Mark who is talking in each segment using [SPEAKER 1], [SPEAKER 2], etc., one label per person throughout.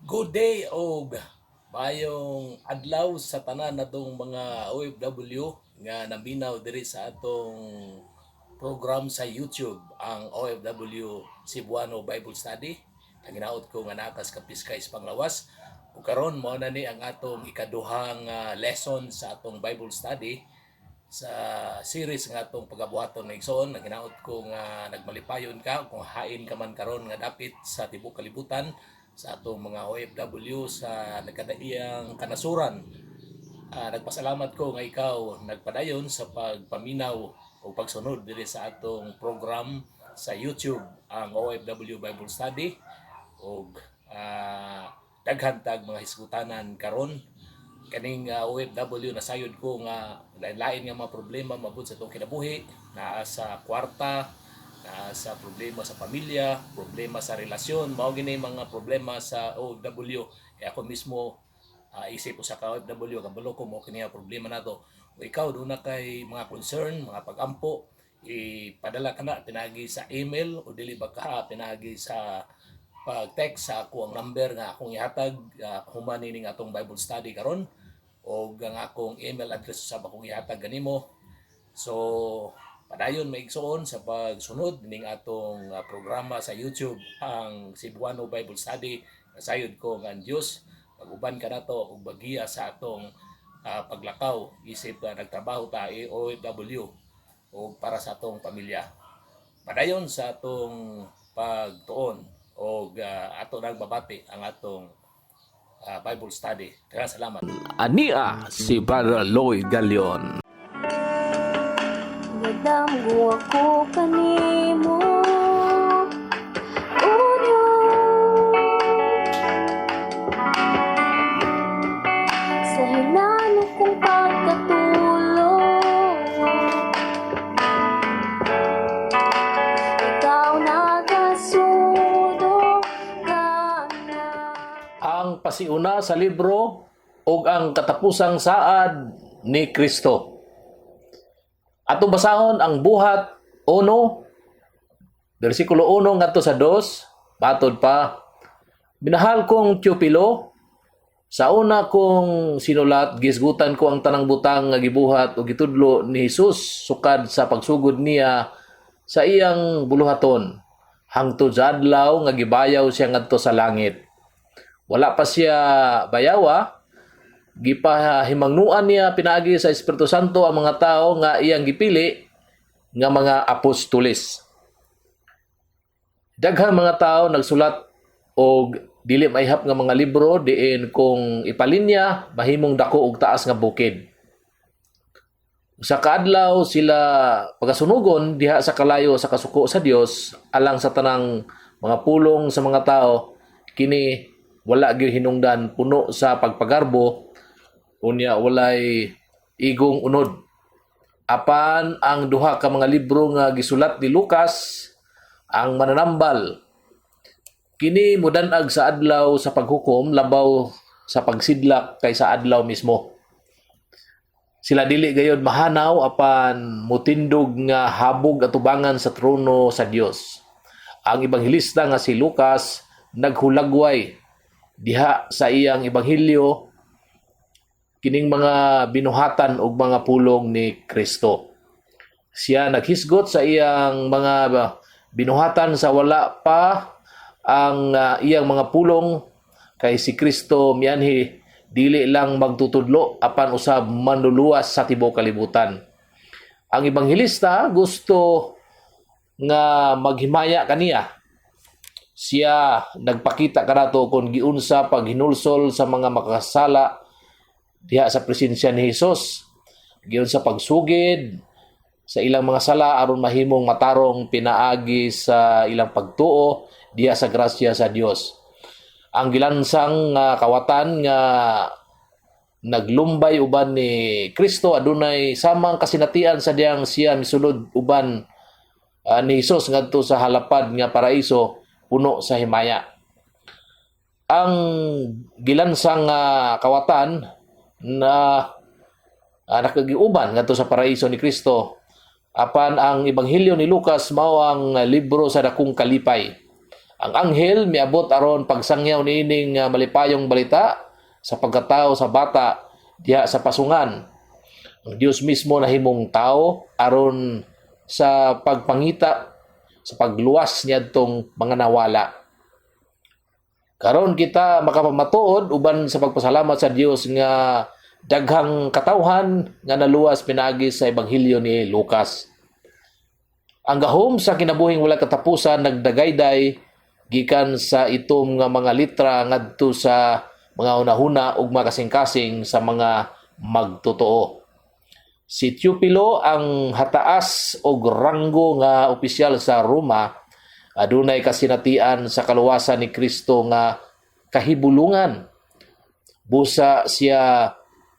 [SPEAKER 1] Good day og mayong adlaw sa tanan natong mga OFW nga naminaw diri sa atong program sa YouTube, ang OFW Cebuano Bible Study. Ang ginaot ko nga nakas kapiskay sa panglawas. Ug karon mao na ni ang atong ikaduhang lesson sa atong Bible study sa series nga atong pagabuhaton ng igsoon. Ang ginaot ko nga nagmalipayon ka kung hain ka man karon nga dapit sa tibuok kalibutan sa atong mga OFW sa nagkadaiyang kanasuran. Nagpasalamat ko nga ikaw nagpadayon sa pagpaminaw o pagsunod diri sa atong program sa YouTube, ang OFW Bible Study. O daghan tag mga hisgutanan karon kaning OFW nasayod ko nga lain-lain nga mga problema mabud sa itong kinabuhi, naa sa kwarta, sa problema sa pamilya, problema sa relasyon, mao gini mga problema sa OFW. Kaya ako mismo isip ko sa OFW kabalo ko mo kini problema nato. O ikaw do na kay mga concern, mga pagampo, ipadala ka na pinagi sa email o dili ba ka pinagi sa pag-text sa ako ang number nga akong ihatag human ning atong Bible study karon o ang akong email address sa akong ihatag ganimo. So padayon maigsoon sa pagsunod ning atong programa sa YouTube, ang Cebuano Bible Study. Nasayod ko nga ang Dios paguban ka nato og bagiya sa atong paglakaw isip nagtrabaho ta OFW o para sa atong pamilya. Padayon sa atong pagtuon o ato nang babati ang atong Bible study. Kaya salamat.
[SPEAKER 2] Ania si Brother Lloyd Galion.
[SPEAKER 3] Nadamgo ako kanimo unyo sa hinano kong pagkatulong. Ikaw nagasudo ka na.
[SPEAKER 2] Ang pasiuna sa libro ug ang katapusang saad ni Kristo. Ato basahon ang buhat 1, versikulo 1 ngadto sa 2, matod pa. Binahal kong Teopilo, sa una kong sinulat gisgutan ko ang tanang butang nga gibuhat ug gitudlo ni Hesus sukad sa pagsugod niya sa iyang buluhaton hangtod sa adlaw nga gibayaw siya ngadto sa langit. Wala pa siya bayawa, gipahimangnuan niya pinaagi sa Espiritu Santo ang mga tao nga iyang gipili nga mga apostoles. Daghang mga tao nagsulat og dili maihap nga mga libro diin kung ipalinya mahimong dako og taas nga bukid. Sa kaadlaw sila pagasunugon diha sa kalayo sa kasuko sa Dios alang sa tanang mga pulong sa mga tao, kini wala gyud hinungdan, puno sa pagpagarbo, unya walay igong unod. Apan ang duha ka mga libro nga gisulat ni Lucas, ang mananambal, kini modan-ag sa adlaw sa paghukom labaw sa pagsidlak kaysa adlaw mismo. Sila dili gayud mahanaw apan mutindog nga habog atubangan sa trono sa Dios. Ang ebanghelista nga si Lucas naghulagway diha sa iyang ebanghelyo kining mga binuhatan og mga pulong ni Kristo. Siya naghisgot sa iyang mga binuhatan sa wala pa ang iyang mga pulong, kay si Kristo mianhi dili lang magtutudlo apan usab manluluwas sa tibuok kalibutan. Ang ebanghelista gusto nga maghimaya kaniya. Siya nagpakita kanato kung giunsa paghinulsol sa mga makasala diha sa presensya ni Hesus, giyon sa pagsugid sa ilang mga sala aron mahimong matarong pinaagi sa ilang pagtuo diha sa grasya sa Dios. Ang gilansang kawatan nga naglumbay uban ni Kristo adunay samang kasinatian sa diyang siya misulod uban ni Hesus ngadto sa halapad nga paraiso puno sa himaya. Ang gilansang kawatan na nakagiuban ngadto sa paraiso ni Kristo, apan ang ebanghelyo ni Lucas mao ang libro sa dakong kalipay. Ang anghel miabot aron pagsangyaw niining malipayong balita sa pagkatao sa bata diha sa pasungan. Ang Dios mismo nahimong tao aron sa pagpangita sa pagluwas niadtong mga nawala. Karon kita makapamatuod uban sa pagpasalamat sa Dios nga daghang katawhan nga naluwas pinaagi sa ebanghelyo ni Lucas. Ang gahom sa kinabuhing wala katapusan nagdagayday gikan sa itom nga mga litra ngadto sa mga hunahuna ug makasing-kasing sa mga magtotoo. Si Teopilo ang hataas og ranggo nga opisyal sa Roma adunay kasinatian sa kaluwasan ni Kristo nga kahibulungan. Busa siya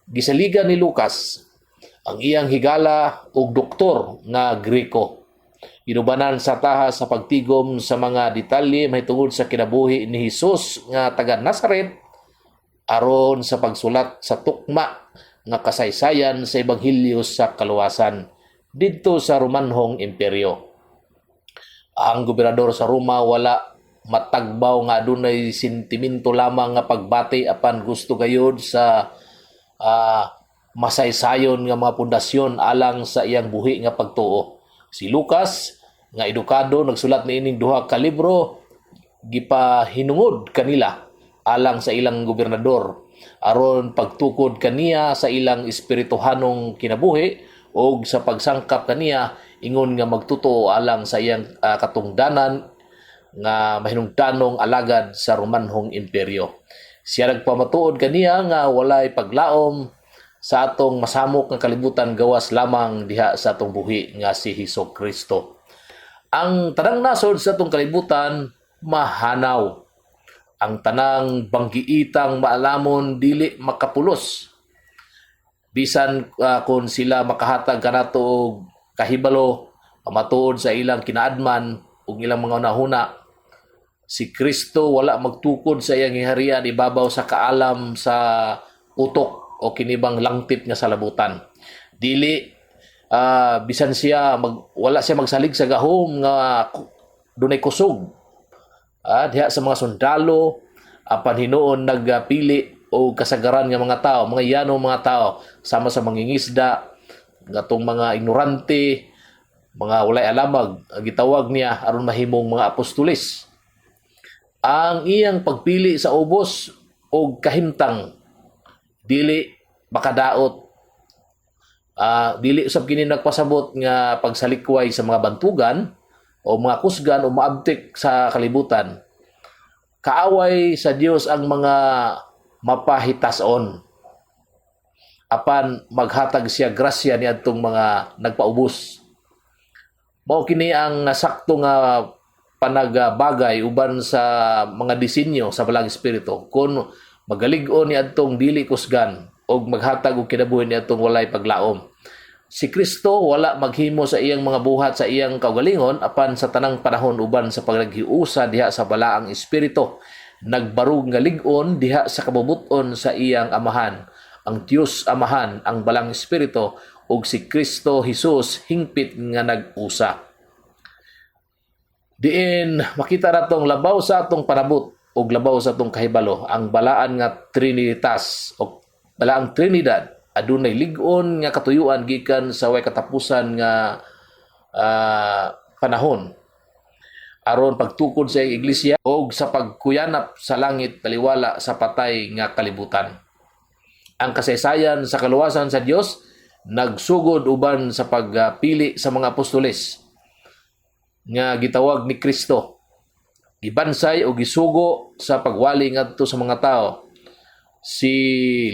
[SPEAKER 2] gisaligan ni Lucas ang iyang higala og doktor nga Greko. Inubanan sa taha sa pagtigom sa mga detalye mahitungod sa kinabuhi ni Hesus nga taga Nazaret aron sa pagsulat sa tukma nga kasaysayan sa ebanghelyo sa kaluwasan didto sa Romanhong Imperyo. Ang gobernador sa Roma wala matagbaw nga adunay sentimento lamang nga pagbati apan gusto gayud sa masaysayon nga mga pundasyon alang sa iyang buhi nga pagtuo. Si Lucas nga edukado nagsulat niining duha ka libro gipahinungod kanila alang sa ilang gobernador aron pagtukod kaniya sa ilang espirituhanong kinabuhi o sa pagsangkap kaniya ingon nga magtuto alang sa iyang katungdanan nga mahinungdanong alagad sa Romanhong Imperyo. Siya nagpamatuod kaniya nga walay paglaom sa atong masamok nga kalibutan gawas lamang diha sa atong buhi nga si Hesukristo. Ang tanang nasod sa atong kalibutan mahanaw. Ang tanang banggiitang maalamon dili makapulos. Bisan kung sila makahatag kanato og kahibalo pamatuod sa ilang kinaadman ug ilang mga unahuna, si Kristo wala magtukod sa iyang harian ibabaw sa kaalam sa utok o kinibang langtip nga salabutan. Dili bisan siya wala siya magsalig sa gahom nga dunay kusog. Diha sa mga sundalo apan hinuon nagpili o kasagaran nga mga tao, mga yanong mga tao sama sa mangingisda, gatong mga ignorante, mga walay alamag, gitawag niya aron mahimong mga apostolis. Ang iyang pagpili sa ubos o kahimtang dili makadaot, dili usab kini nagpasabot nga pagsalikway sa mga bantugan o mga kusgan o maabtik sa kalibutan. Kaaway sa Dios ang mga mapahitason apan maghatag siya grasya niadtong mga nagpaubos. Mao kini ang nasakto nga panagbagay uban sa mga disenyo sa balang espiritu kun magalig-on niadtong dili kusgan og maghatag og kinabuhi niadtong walay paglaom. Si Kristo wala maghimo sa iyang mga buhat sa iyang kaugalingon apan sa tanang panahon uban sa paghiusa diha sa balaang espiritu nagbarug nga lig-on diha sa kabubuton sa iyang amahan, ang Dios Amahan, ang balang espiritu ug si Kristo Hesus hingpit nga nag-usa. Diin makita natong labaw sa atong panabot ug labaw sa atong kahibalo ang balaan nga Trinitas o balaang Trinidad adunay lig-on nga katuyuan gikan sa way katapusan nga panahon aron pagtukod sa iglesia o sa pagkuyanap sa langit taliwala sa patay nga kalibutan. Ang kasaysayan sa kaluwasan sa Dios nagsugod uban sa pagpili sa mga apostoles nga gitawag ni Kristo. Gibansay o gisugo sa pagwali ngadto sa mga tao. Si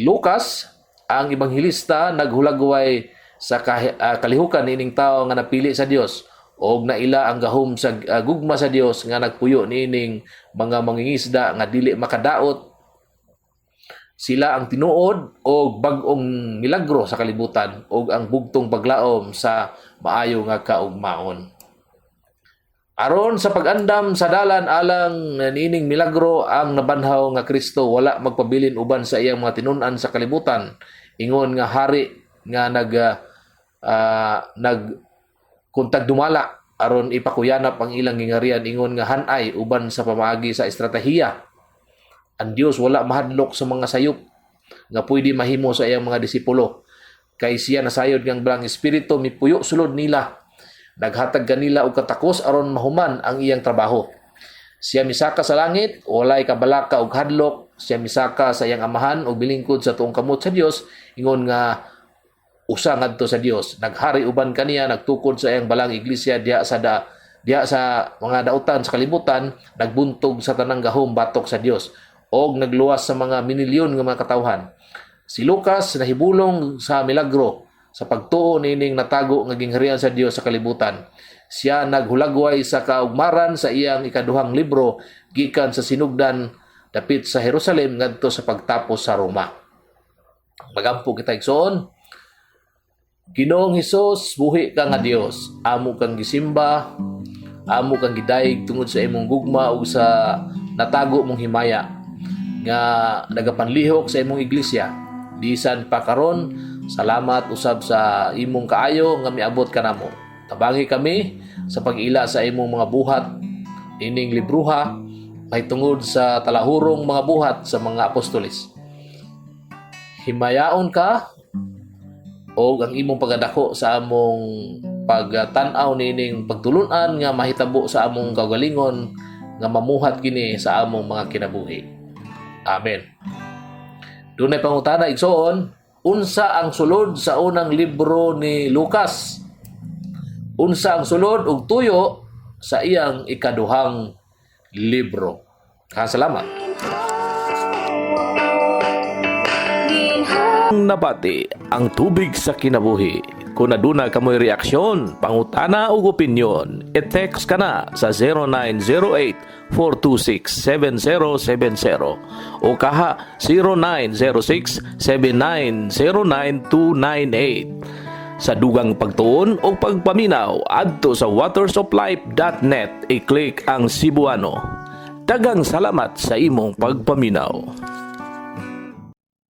[SPEAKER 2] Lucas, ang ebanghilista, naghulagway sa kalihukan nining tao nga napili sa Dios og naila ang gahom sa gugma sa Dios nga nagpuyo niining mga mangingisda nga dili makadaot. Sila ang tinuod og bag-ong milagro sa kalibutan og ang bugtong paglaom sa maayo nga kaugmaon. Aron sa pag-andam sa dalan alang niining milagro ang nabanhaw nga Kristo wala magpabilin uban sa iyang mga tinun-an sa kalibutan. Ingon nga hari nga nag kuntag dumalak aron ipakuyanap ang ilang gingarian ingon nga hanay uban sa pamaagi sa estratehiya. Ang Dios wala mahadlok sa mga sayop nga pwede mahimo sa iyang mga disipulo. Kay siya nasayod ng belang espiritu mipuyo sulod nila. Naghatag kanila og katakos aron mahuman ang iyang trabaho. Siya misaka sa langit, walay kabalaka og hadlok. Siya misaka sa iyang amahan og bilingkod sa tuong kamot sa Dios ingon nga usa ngadto sa Dios. Naghari uban kaniya, nagtukod sa iyang balang iglesia diha sa mga dautan sa kalibutan, nagbuntog sa tanang gahom batok sa Dios og nagluwas sa mga minilyon nga mga katawhan. Si Lucas nahibulong sa milagro sa pagtuo nining natago nga gingharian sa Dios sa kalibutan. Siya naghulagway sa kaugmaran sa iyang ikaduhang libro gikan sa sinugdan dapit sa Jerusalem ngadto sa pagtapos sa Roma. Magampo kita igsoon. Ginoong Hesus, buhi ka nga Dios. Amo kang gisimba, amo kang gidayeg tungod sa imong gugma ug sa natago mong himaya nga nagapanlihok sa imong iglesia. Bisan pa karon, salamat usab sa imong kaayo nga miabot kanamo. Tabangi kami sa pag-ila sa imong mga buhat ining libruha may tungod sa talahurong mga buhat sa mga apostoles. Himayaon ka o ang imong pagadako sa among pagtan-aw nining pagtulunan nga mahitabo sa among kaugalingon nga mamuhat kini sa among mga kinabuhi. Amen. Dunay pangutana igsoon, unsa ang sulod sa unang libro ni Lucas? Unsa ang sulod og tuyo sa iyang ikaduhang libro? Salamat.
[SPEAKER 4] Nabati ang tubig sa kinabuhi. Kung aduna kamoy reaksyon, pangutana ug opinyon, i-text ka na sa 0908-426-7070 o kaha 0906-7909-298. Sa dugang pagtuon o pagpaminaw, adto sa watersoflife.net, i-click ang Cebuano. Daghang salamat sa imong pagpaminaw.